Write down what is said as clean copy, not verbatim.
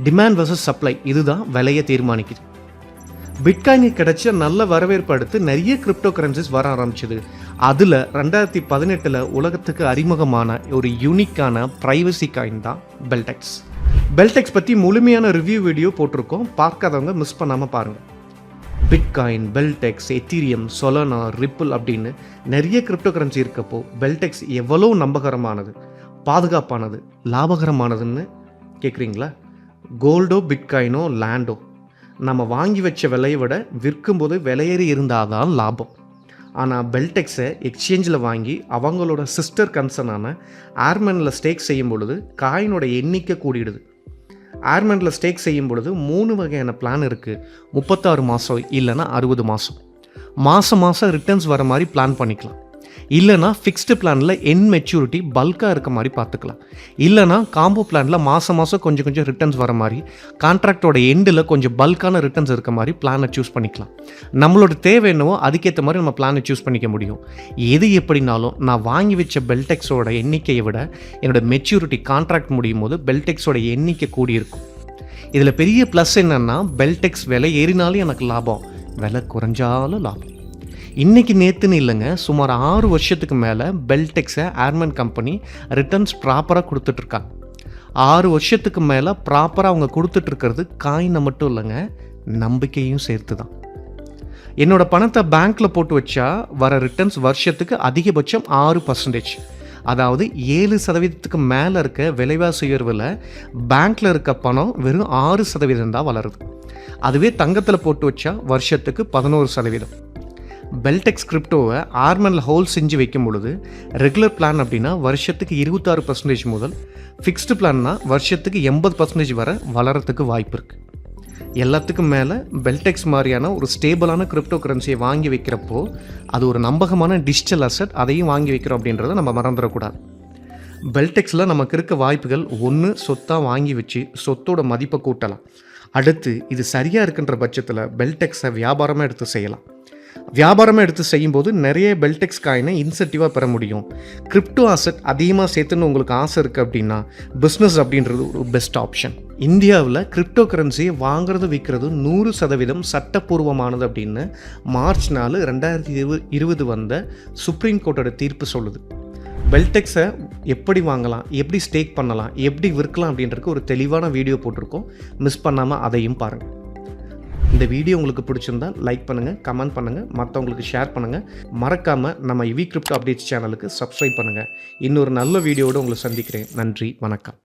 Demand versus supply இதுதான் விலையை தீர்மானிக்குது. பிட்காயினுக்கு கிடைச்ச நல்ல வரவேற்பு அடுத்து நிறைய கிரிப்டோ கரன்சிஸ் வர ஆரம்பிச்சது. அதில் 2018 உலகத்துக்கு அறிமுகமான ஒரு யூனிக்கான ப்ரைவசி காயின் தான் பெல்டெக்ஸ். பெல்டெக்ஸ் பற்றி முழுமையான ரிவ்யூ வீடியோ போட்டிருக்கோம், பார்க்காதவங்க மிஸ் பண்ணாமல் பாருங்கள். பிட்காயின், பெல்டெக்ஸ், எத்தீரியம், சொலனா, ரிப்பிள் அப்படின்னு நிறைய கிரிப்டோ கரன்சி இருக்கப்போ பெல்டெக்ஸ் எவ்வளோ நம்பகரமானது, பாதுகாப்பானது, லாபகரமானதுன்னு கேட்குறீங்களா? கோல்டோ பிட்காயினோ லேண்டோ நம்ம வாங்கி வச்ச விலையை விட விற்கும்போது விலையேறி இருந்தால் தான் லாபம். ஆனால் பெல்டெக்ஸை எக்ஸ்சேஞ்சில் வாங்கி அவங்களோட சிஸ்டர் கன்சர்னான ஏர்மேனில் ஸ்டேக் செய்யும் பொழுது காயினோட எண்ணிக்கை கூடிடுது. ஏர்மேனில் ஸ்டேக் செய்யும் பொழுது 3 வகையான பிளான் இருக்குது. 36 மாதம் இல்லைன்னா 60 மாதம். மாதம் ரிட்டர்ன்ஸ் வர மாதிரி பிளான் பண்ணிக்கலாம். இல்லைனா ஃபிக்ஸ்டு பிளானில் என் மெச்சூரிட்டி பல்காக இருக்க மாதிரி பார்த்துக்கலாம். இல்லைனா காம்போ பிளானில் மாதம் கொஞ்சம் ரிட்டர்ன்ஸ் வர மாதிரி, கான்ட்ராக்டோட எண்டில் கொஞ்சம் பல்கான ரிட்டர்ன்ஸ் இருக்க மாதிரி பிளானை சூஸ் பண்ணிக்கலாம். நம்மளோட தேவை என்னவோ அதுக்கேற்ற மாதிரி நம்ம பிளானை சூஸ் பண்ணிக்க முடியும். எது எப்படினாலும் நான் வாங்கி வச்ச பெல்டெக்ஸோட எண்ணிக்கையை விட என்னோடய மெச்சூரிட்டி கான்ட்ராக்ட் முடியும் போது பெல்டெக்ஸோட எண்ணிக்கை கூடியிருக்கும். இதில் பெரிய ப்ளஸ் என்னென்னா பெல்டெக்ஸ் விலை ஏறினாலும் எனக்கு லாபம், விலை குறைஞ்சாலும் லாபம். இன்றைக்கி நேற்றுன்னு இல்லைங்க, சுமார் 6 வருஷத்துக்கு மேலே பெல்டெக்ஸை ஏர்மேன் கம்பெனி ரிட்டர்ன்ஸ் ப்ராப்பராக கொடுத்துட்ருக்காங்க. 6 வருஷத்துக்கு மேலே ப்ராப்பராக அவங்க கொடுத்துட்ருக்கிறது காயினை மட்டும் இல்லைங்க, நம்பிக்கையும் சேர்த்து தான். என்னோடய பணத்தை பேங்க்கில் போட்டு வச்சா வர ரிட்டர்ன்ஸ் வருஷத்துக்கு அதிகபட்சம் 6%. அதாவது 7% மேலே இருக்க விலைவாசி உயர்வில் பேங்க்கில் இருக்க பணம் வெறும் 6% தான் வளருது. அதுவே தங்கத்தில் போட்டு வச்சா வருஷத்துக்கு 11%. பெல்டெக்ஸ் கிரிப்டோவை ஆர்மனில் ஹோல்ட் செஞ்சு வைக்கும் பொழுது ரெகுலர் பிளான் அப்படின்னா வருஷத்துக்கு 26% முதல், ஃபிக்ஸ்டு பிளான்னா வருஷத்துக்கு 80% வரை வளரத்துக்கு வாய்ப்பு இருக்குது. எல்லாத்துக்கும் மேலே பெல்டெக்ஸ் மாதிரியான ஒரு ஸ்டேபிளான கிரிப்டோ கரன்சியை வாங்கி வைக்கிறப்போ அது ஒரு நம்பகமான டிஜிட்டல் அசட், அதையும் வாங்கி வைக்கிறோம் அப்படின்றத நம்ம மறந்துடக்கூடாது. பெல்டெக்ஸில் நமக்கு இருக்க வாய்ப்புகள், ஒன்று சொத்தாக வாங்கி வச்சு சொத்தோட மதிப்பை கூட்டலாம். அடுத்து இது சரியாக இருக்குன்ற பட்சத்தில் பெல்டெக்ஸை வியாபாரமாக எடுத்து செய்யலாம். வியாபாரமாக எடுத்து செய்யும்போது நிறைய பெல்டெக்ஸ் காயினை இன்சென்டிவாக பெற முடியும். கிரிப்டோ அசட் அதிகமாக சேர்த்துன்னு உங்களுக்கு ஆசை இருக்குது அப்படின்னா பிஸ்னஸ் அப்படின்றது ஒரு பெஸ்ட் ஆப்ஷன். இந்தியாவில் கிரிப்டோ கரன்சியை வாங்குறது விற்கிறது 100% சட்டப்பூர்வமானது அப்படின்னு மார்ச் 4, 2020 வந்த சுப்ரீம் கோர்ட்டோட தீர்ப்பு சொல்லுது. பெல்டெக்ஸை எப்படி வாங்கலாம், எப்படி ஸ்டேக் பண்ணலாம், எப்படி விற்கலாம் அப்படின்றதுக்கு ஒரு தெளிவான வீடியோ போட்டிருக்கோம், மிஸ் பண்ணாமல் அதையும் பாருங்கள். இந்த வீடியோ உங்களுக்கு பிடிச்சிருந்தால் லைக் பண்ணுங்கள், கமெண்ட் பண்ணுங்கள், மற்றவங்களுக்கு ஷேர் பண்ணுங்கள். மறக்காமல் நம்ம இவி கிரிப்டோ அப்டேட்ஸ் சேனலுக்கு சப்ஸ்கிரைப் பண்ணுங்கள். இன்னொரு நல்ல வீடியோவோடு உங்களை சந்திக்கிறேன். நன்றி, வணக்கம்.